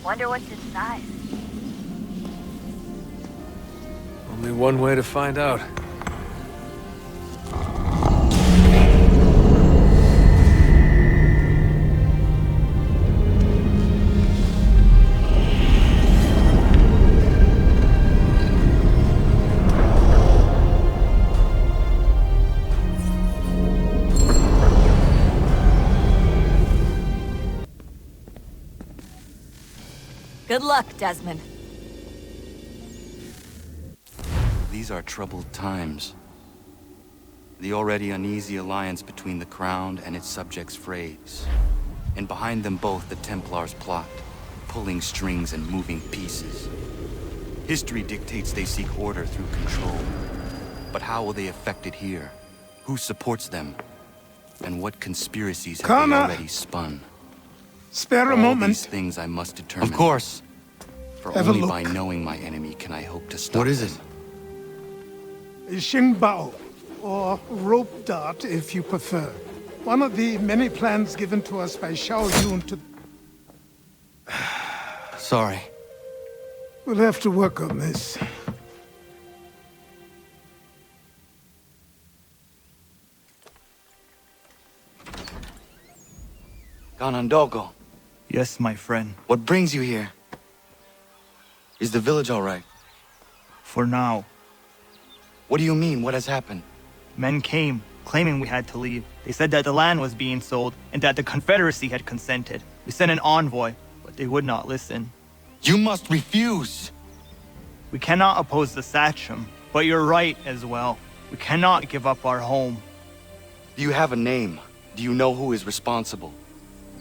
Wonder what's inside. Only one way to find out. Good luck, Desmond. These are troubled times. The already uneasy alliance between the Crown and its subjects frays. And behind them both the Templars plot, pulling strings and moving pieces. History dictates they seek order through control. But how will they affect it here? Who supports them? And what conspiracies have they already spun? Spare a moment. All these things I must determine. Of course. For Have a only look. by knowing my enemy can I hope to stop What is them. it? Xingbao, or rope dart if you prefer. One of the many plans given to us by Xiao Yun to... Sorry. We'll have to work on this. Ganondogo, Yes, my friend. what brings you here? Is the village all right? For now. What do you mean? What has happened? Men came, claiming we had to leave. They said that the land was being sold, and that the Confederacy had consented. We sent an envoy, but they would not listen. You must refuse! We cannot oppose the Sachem, but you're right as well. We cannot give up our home. Do you have a name? Do you know who is responsible?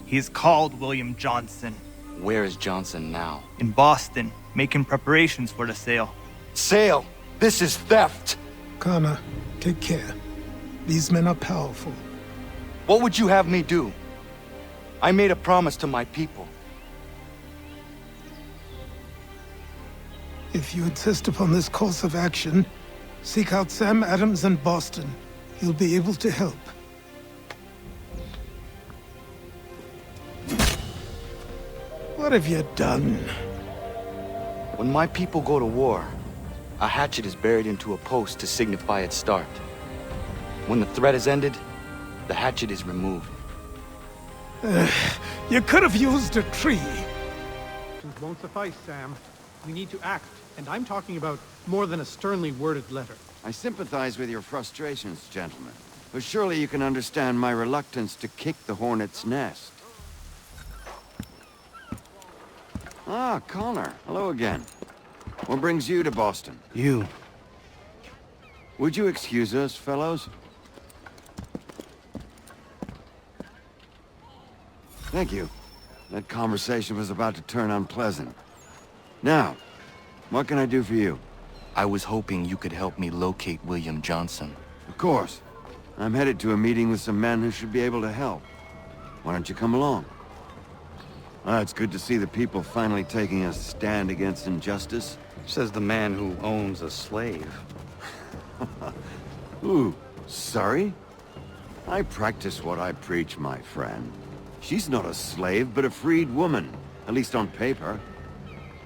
He is called William Johnson. Where is Johnson now? In Boston, making preparations for the sale. Sale! This is theft! Kana, take care. These men are powerful. What would you have me do? I made a promise to my people. If you insist upon this course of action, seek out Sam Adams in Boston. He'll be able to help. What have you done? When my people go to war, a hatchet is buried into a post to signify its start. When the threat is ended, the hatchet is removed. You could have used a tree. Won't suffice, Sam. We need to act, and I'm talking about more than a sternly worded letter. I sympathize with your frustrations, gentlemen. But surely you can understand my reluctance to kick the hornet's nest. Ah, Connor. Hello again. What brings you to Boston? You. Would you excuse us, fellows? Thank you. That conversation was about to turn unpleasant. Now, what can I do for you? I was hoping you could help me locate William Johnson. Of course. I'm headed to a meeting with some men who should be able to help. Why don't you come along? It's good to see the people finally taking a stand against injustice. Says the man who owns a slave. Ooh, sorry? I practice what I preach, my friend. She's not a slave, but a freed woman, at least on paper.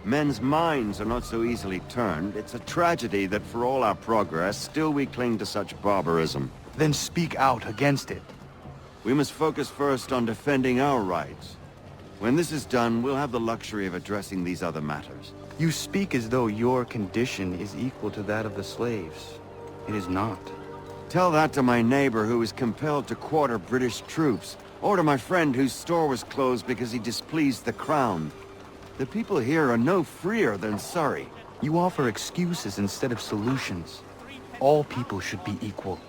Men's minds are not so easily turned. It's a tragedy that for all our progress, still we cling to such barbarism. Then speak out against it. We must focus first on defending our rights. When this is done, we'll have the luxury of addressing these other matters. You speak as though your condition is equal to that of the slaves. It is not. Tell that to my neighbor who was compelled to quarter British troops, or to my friend whose store was closed because he displeased the Crown. The people here are no freer than Surrey. You offer excuses instead of solutions. All people should be equal,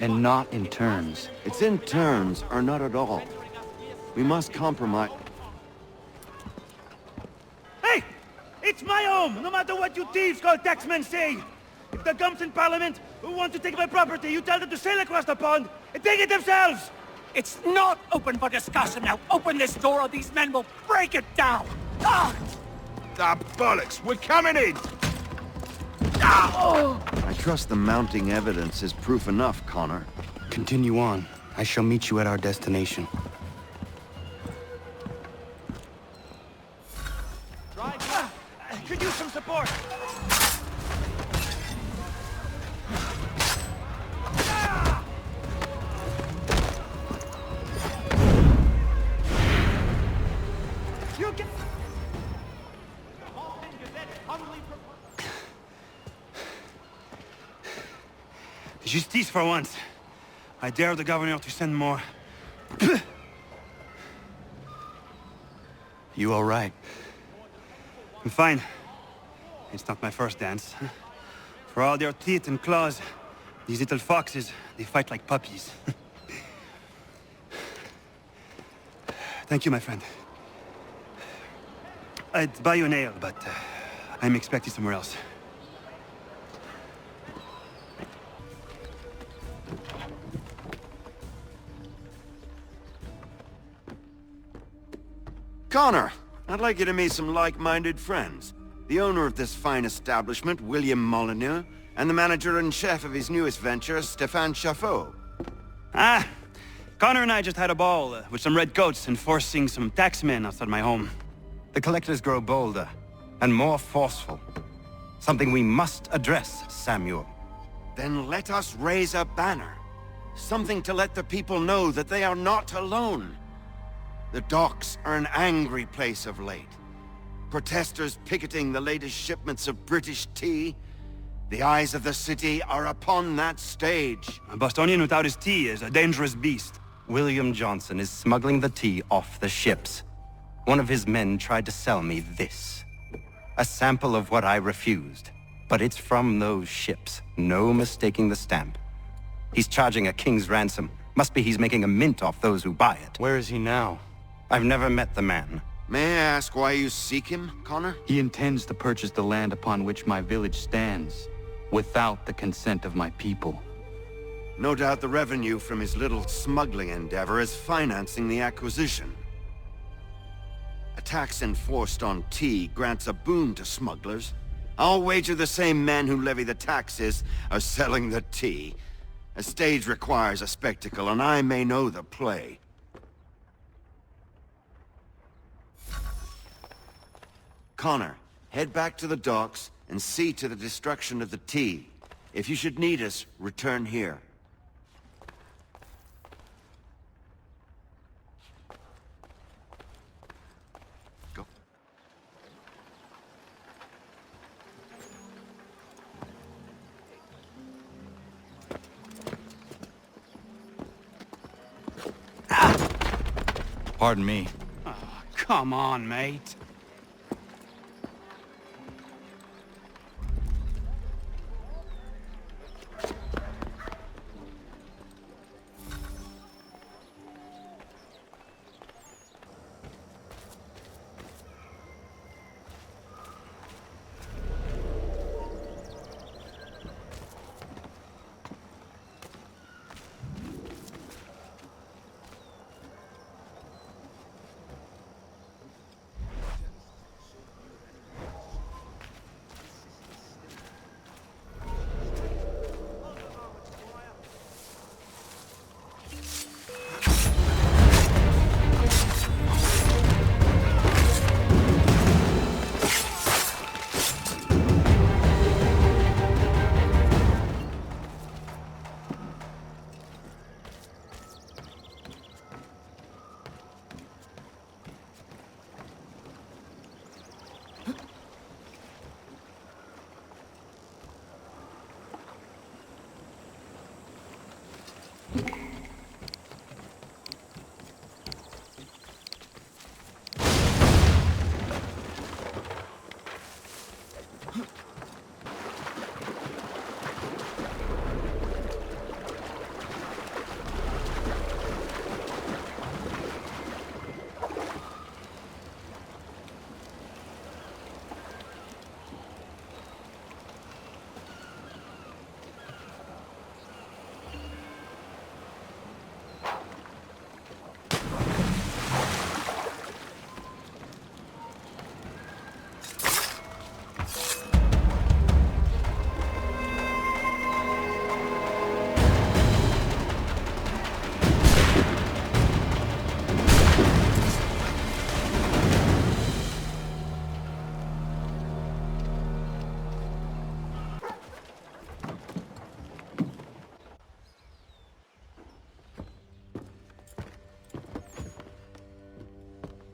and not in turns. It's in turns, or not at all. We must compromise. Hey! It's my home, no matter what you thieves called taxmen say! If the gums in Parliament who want to take my property, you tell them to sail across the pond and take it themselves! It's not open for discussion now. Open this door or these men will break it down. Ah! Ah, bollocks! We're coming in! I trust the mounting evidence is proof enough, Connor. Continue on. I shall meet you at our destination. use some support. You can... Justice for once. I dare the governor to send more. You all right? I'm fine. It's not my first dance. For all their teeth and claws, these little foxes, they fight like puppies. Thank you, my friend. I'd buy you an ale, but I'm expecting somewhere else. Connor, I'd like you to meet some like-minded friends. The owner of this fine establishment, William Molyneux, and the manager and chef of his newest venture, Stéphane Chaffeau. Ah! Connor and I just had a ball with some red coats enforcing some taxmen outside my home. The collectors grow bolder and more forceful. Something we must address, Samuel. Then let us raise a banner. Something to let the people know that they are not alone. The docks are an angry place of late. Protesters picketing the latest shipments of British tea. The eyes of the city are upon that stage. A Bostonian without his tea is a dangerous beast. William Johnson is smuggling the tea off the ships. One of his men tried to sell me this. A sample of what I refused. But it's from those ships. No mistaking the stamp. He's charging a king's ransom. Must be he's making a mint off those who buy it. Where is he now? I've never met the man. May I ask why you seek him, Connor? He intends to purchase the land upon which my village stands, without the consent of my people. No doubt the revenue from his little smuggling endeavor is financing the acquisition. A tax enforced on tea grants a boon to smugglers. I'll wager the same men who levy the taxes are selling the tea. A stage requires a spectacle, and I may know the play. Connor, head back to the docks and see to the destruction of the tea. If you should need us, return here. Go. Pardon me. Oh, come on, mate.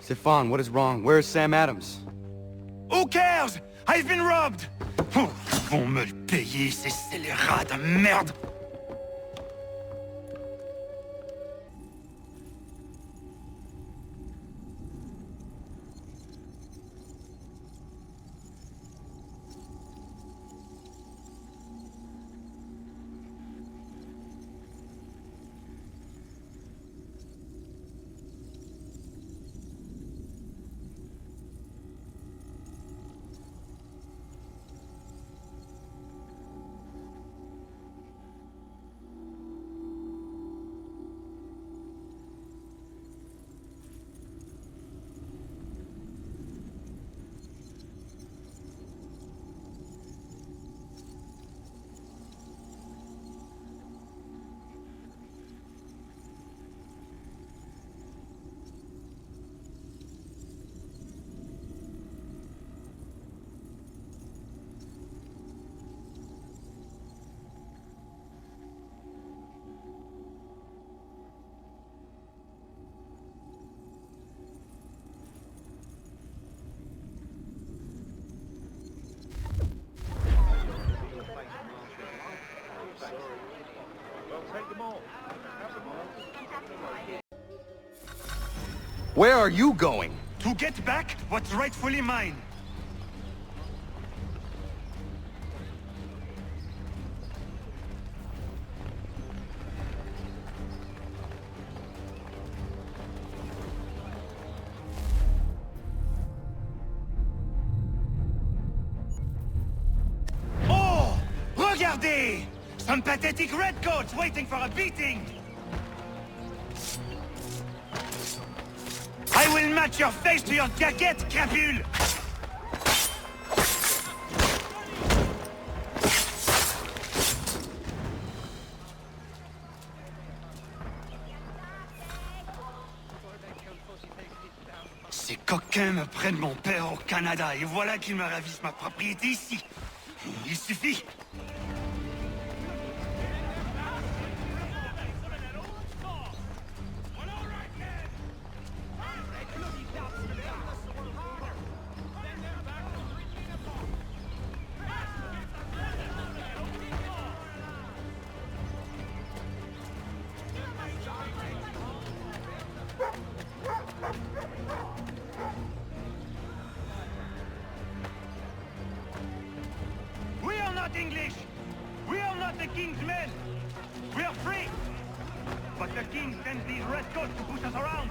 Stefan, what is wrong? Where's Sam Adams? Who cares? I've been robbed! Oh, ils vont me le payer, ces scélérats de merde! Where are you going? To get back what's rightfully mine. Oh! Regardez! Some pathetic redcoats waiting for a beating! I will match your face to your jacket, crapule! Ces coquins me prennent mon père au Canada et voilà qu'ils me ravissent ma propriété ici. Il suffit. We are not English! We are not the king's men! We are free! But the king sends these redcoats to push us around!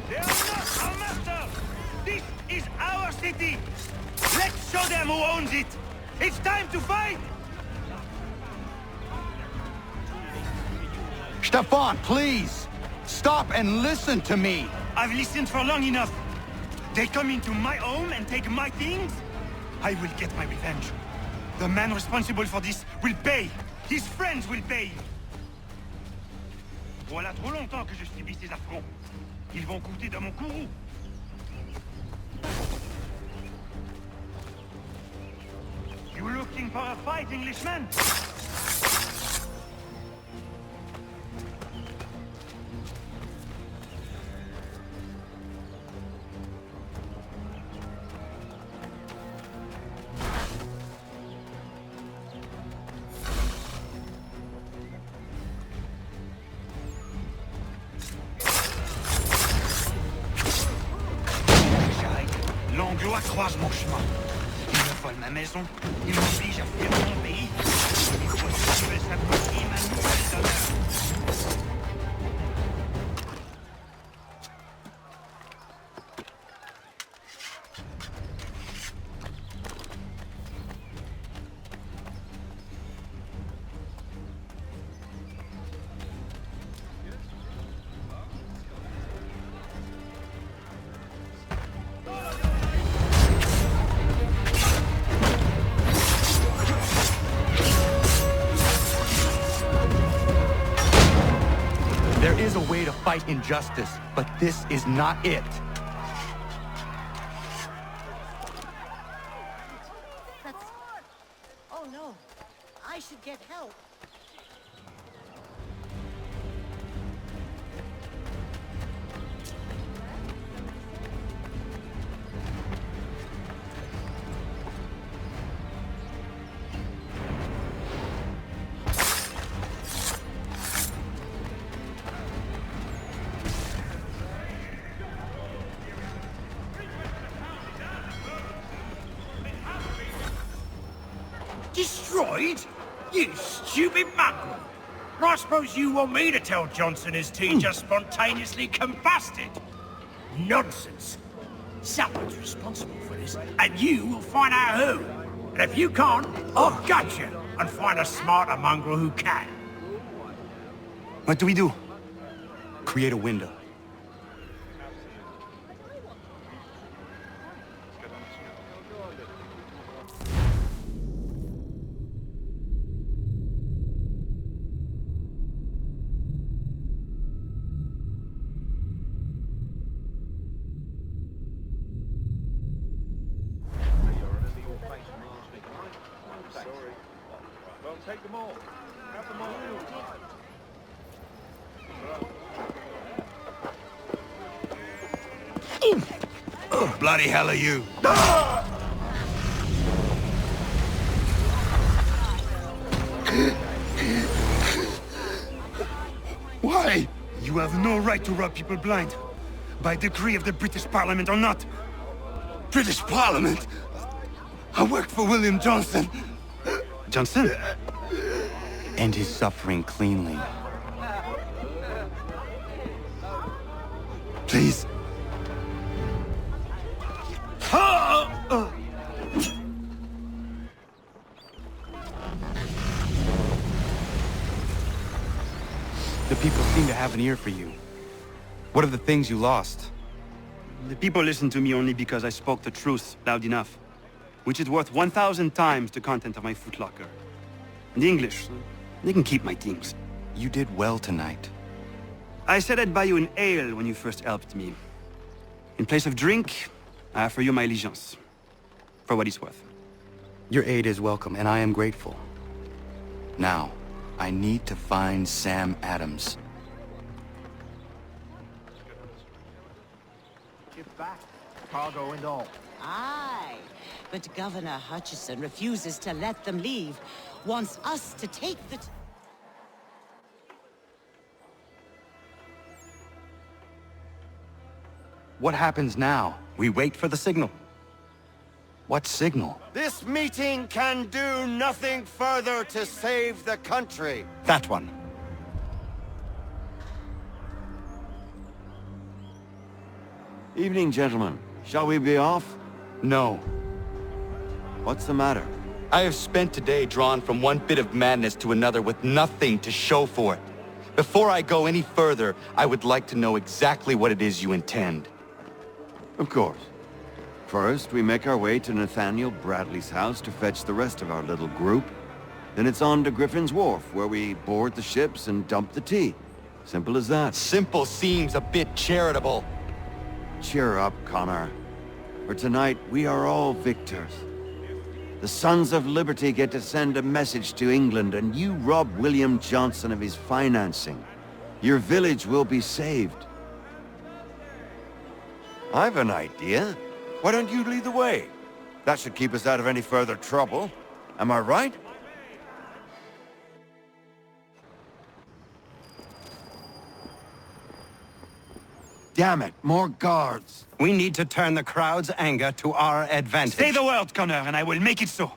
They are not our masters! This is our city! Let's show them who owns it! It's time to fight! Stefan, please! Stop and listen to me! I've listened for long enough! They come into my home and take my things? I will get my revenge. The man responsible for this will pay! His friends will pay! Voilà trop longtemps que je subis ces affronts. Ils vont coûter dans mon courroux. You looking for a fight, Englishman? L'Anglois croise mon chemin. Il me vole ma maison, il m'oblige à fuir mon pays. Il faut que je veux s'approprier ma nouvelle demeure. There is a way to fight injustice, but this is not it. That's... Oh no, I should get help. Destroyed? You stupid mongrel! I suppose you want me to tell Johnson his tea just spontaneously combusted? Nonsense. Someone's responsible for this, and you will find out who. And if you can't, I'll gut you and find a smarter mongrel who can. What do we do? Create a window. Bloody hell are you? Why? You have no right to rob people blind. By decree of the British Parliament or not. British Parliament? I work for William Johnson. Johnson? End his suffering cleanly. Please. The people seem to have an ear for you. What are the things you lost? The people listen to me only because I spoke the truth loud enough. Which is worth 1,000 times the content of my footlocker. The English, they can keep my things. You did well tonight. I said I'd buy you an ale when you first helped me. In place of drink, I offer you my allegiance. For what it's worth. Your aid is welcome, and I am grateful. Now, I need to find Sam Adams. Get back, cargo and all. Aye, but Governor Hutchison refuses to let them leave. Wants us to take the... What happens now? We wait for the signal. What signal? This meeting can do nothing further to save the country. That one. Evening, gentlemen. Shall we be off? No. What's the matter? I have spent today drawn from one bit of madness to another with nothing to show for it. Before I go any further, I would like to know exactly what it is you intend. Of course. First, we make our way to Nathaniel Bradley's house to fetch the rest of our little group. Then it's on to Griffin's Wharf, where we board the ships and dump the tea. Simple as that. Simple seems a bit charitable. Cheer up, Connor. For tonight, we are all victors. The Sons of Liberty get to send a message to England, and you rob William Johnson of his financing. Your village will be saved. I've an idea. Why don't you lead the way? That should keep us out of any further trouble. Am I right? Damn it, more guards. We need to turn the crowd's anger to our advantage. Say the word, Connor, and I will make it so.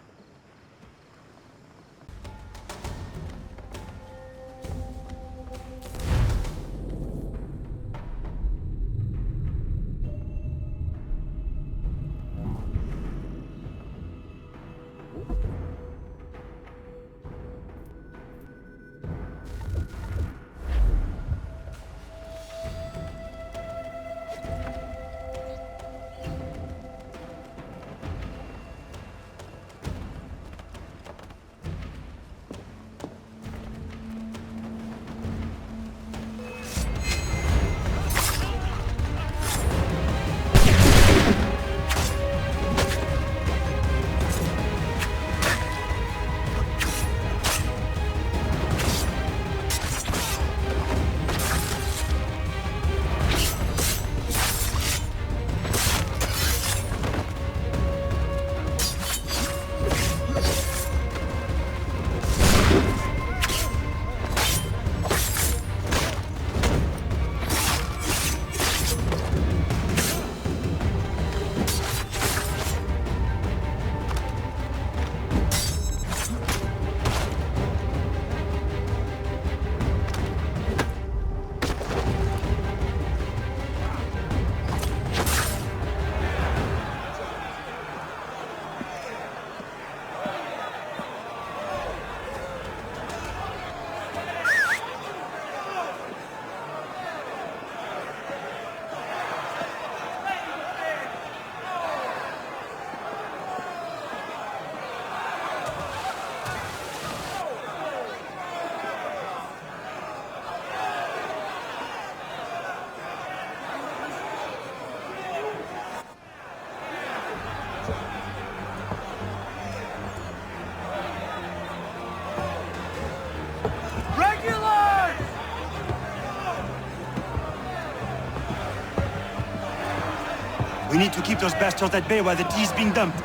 We need to keep those bastards at bay while the tea is being dumped.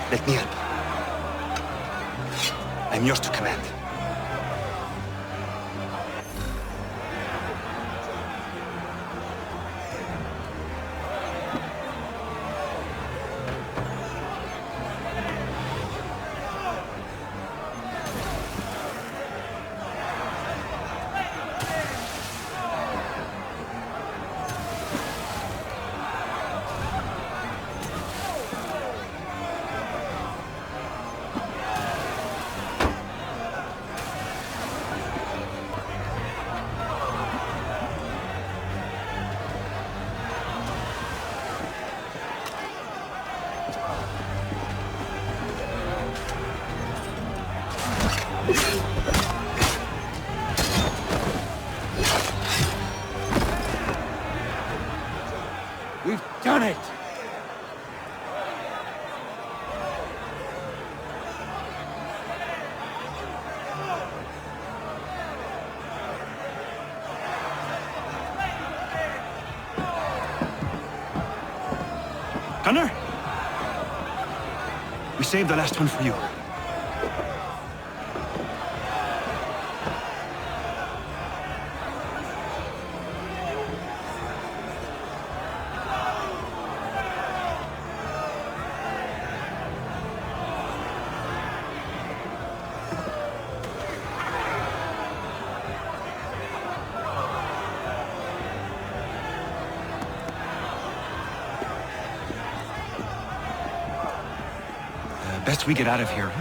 Let me help. I'm yours to command. We've done it! Gunner? We saved the last one for you. Best we get out of here.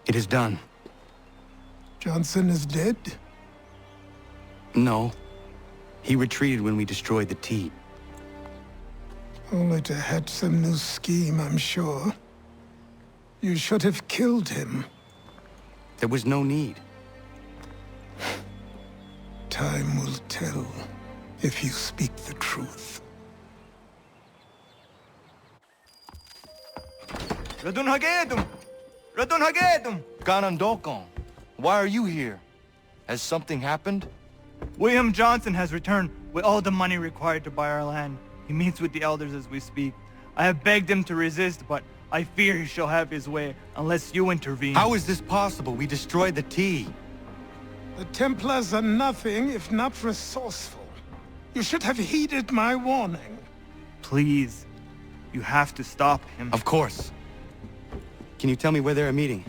It is done. Johnson is dead? No. He retreated when we destroyed the tea. Only to hatch some new scheme, I'm sure. You should have killed him. There was no need. Time will tell if you speak the truth. Ratonhnhaké! Ratonhnhaké! Ganondokon, why are you here? Has something happened? William Johnson has returned with all the money required to buy our land. He meets with the elders as we speak. I have begged him to resist, but I fear he shall have his way unless you intervene. How is this possible? We destroyed the tea. The Templars are nothing if not resourceful. You should have heeded my warning. Please, you have to stop him. Of course. Can you tell me where they're meeting?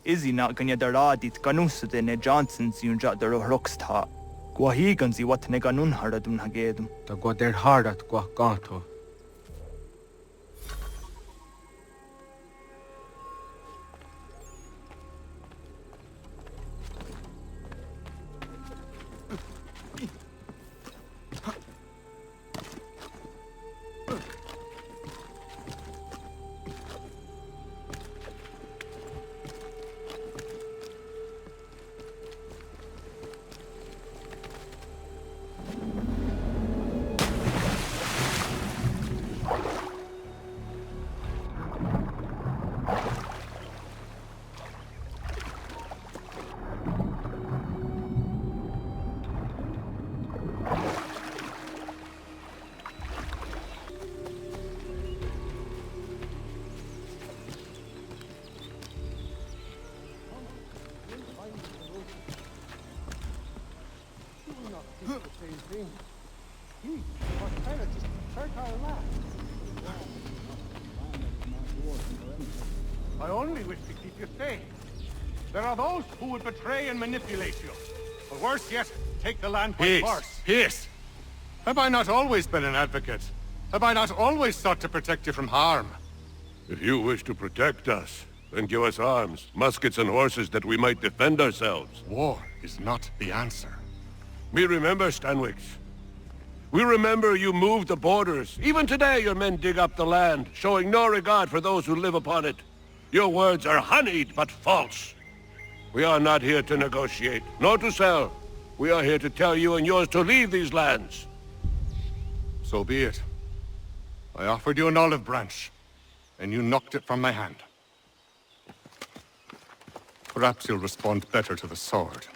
Izzy not gonna daradit ganusute ne Johnson's yunja daro rocksta. Guahiganzi what ne ganun haradun hagedum. Ta goder hardat gwa ganto. I only wish to keep you safe. There are those who would betray and manipulate you. Or worse yet, take the land by force. Peace! Have I not always been an advocate? Have I not always sought to protect you from harm? If you wish to protect us, then give us arms, muskets and horses that we might defend ourselves. War is not the answer. We remember, Stanwix. We remember you moved the borders. Even today your men dig up the land, showing no regard for those who live upon it. Your words are honeyed but false. We are not here to negotiate, nor to sell. We are here to tell you and yours to leave these lands. So be it. I offered you an olive branch, and you knocked it from my hand. Perhaps you'll respond better to the sword.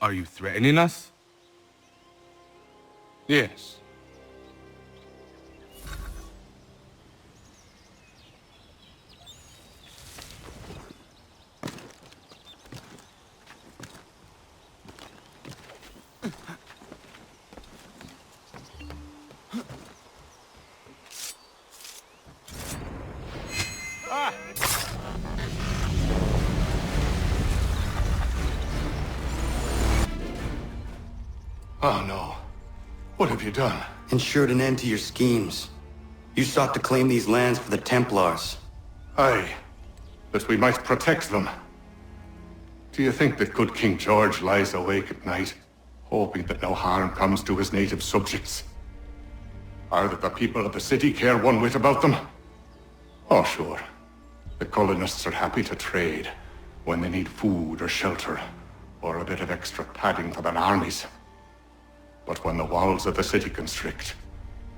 Are you threatening us? Yes. Oh no. What have you done? Ensured an end to your schemes. You sought to claim these lands for the Templars. Aye, that we might protect them. Do you think that good King George lies awake at night, hoping that no harm comes to his native subjects? Or that the people of the city care one whit about them? Oh sure, the colonists are happy to trade when they need food or shelter, or a bit of extra padding for their armies. But when the walls of the city constrict,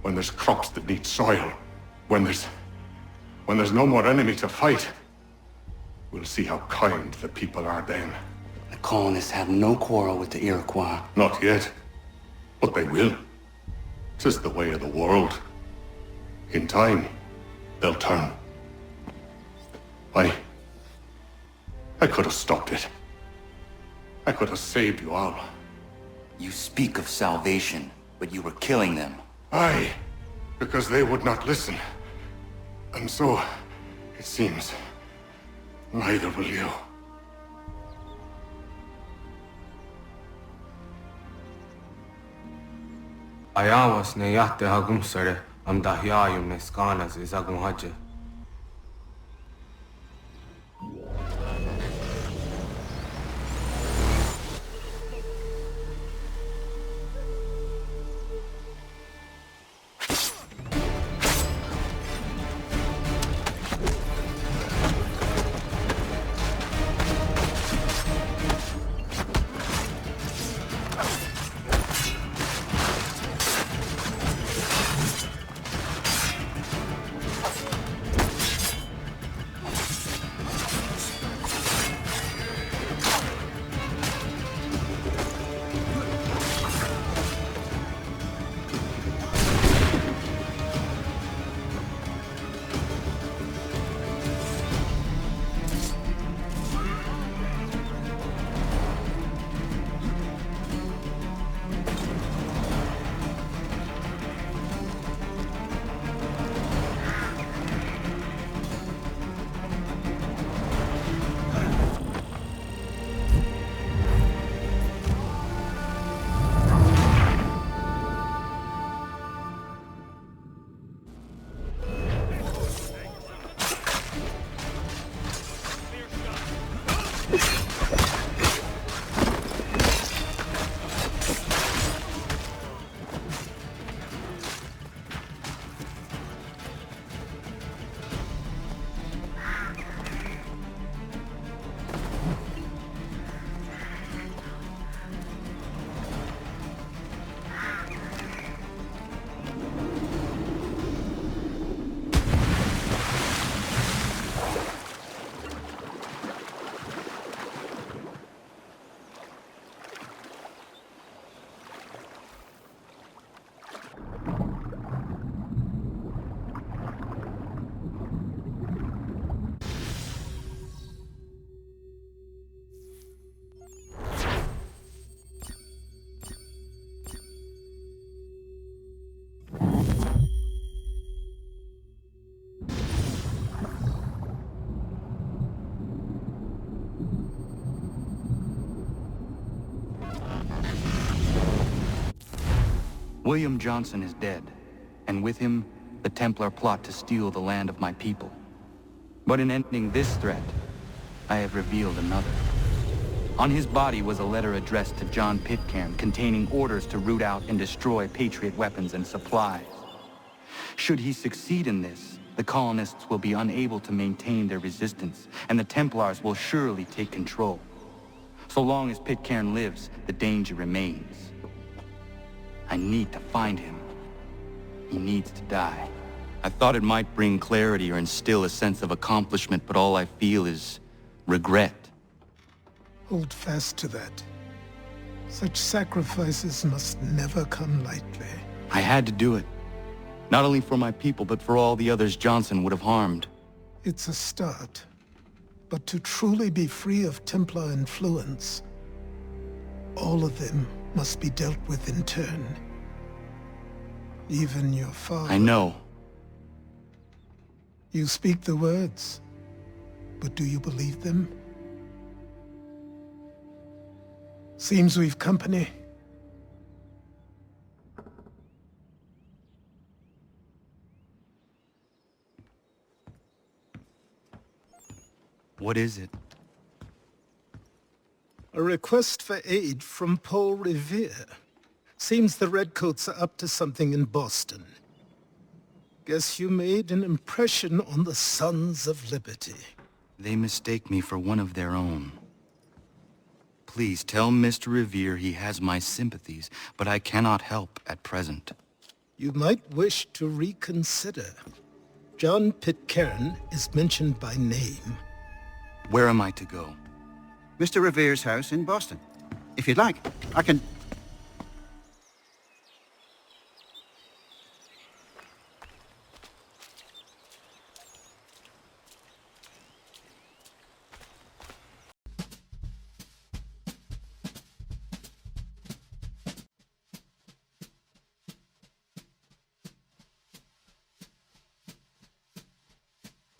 when there's crops that need soil, when there's no more enemy to fight, we'll see how kind the people are then. The colonists have no quarrel with the Iroquois. Not yet, but they will. 'Tis the way of the world. In time, they'll turn. I could have stopped it. I could have saved you all. You speak of salvation, but you were killing them. Aye, because they would not listen. And so, it seems, neither will you. Ayawas ne yahte hagum sare am dahyayum ne skanas izagum haje. William Johnson is dead, and with him, the Templar plot to steal the land of my people. But in ending this threat, I have revealed another. On his body was a letter addressed to John Pitcairn containing orders to root out and destroy Patriot weapons and supplies. Should he succeed in this, the colonists will be unable to maintain their resistance, and the Templars will surely take control. So long as Pitcairn lives, the danger remains. I need to find him. He needs to die. I thought it might bring clarity or instill a sense of accomplishment, but all I feel is regret. Hold fast to that. Such sacrifices must never come lightly. I had to do it. Not only for my people, but for all the others Johnson would have harmed. It's a start. But to truly be free of Templar influence, all of them must be dealt with in turn. Even your father. I know. You speak the words, but do you believe them? Seems we've company. What is it? A request for aid from Paul Revere. Seems the Redcoats are up to something in Boston. Guess you made an impression on the Sons of Liberty. They mistake me for one of their own. Please tell Mr. Revere he has my sympathies, but I cannot help at present. You might wish to reconsider. John Pitcairn is mentioned by name. Where am I to go? Mr. Revere's house in Boston. If you'd like, I can...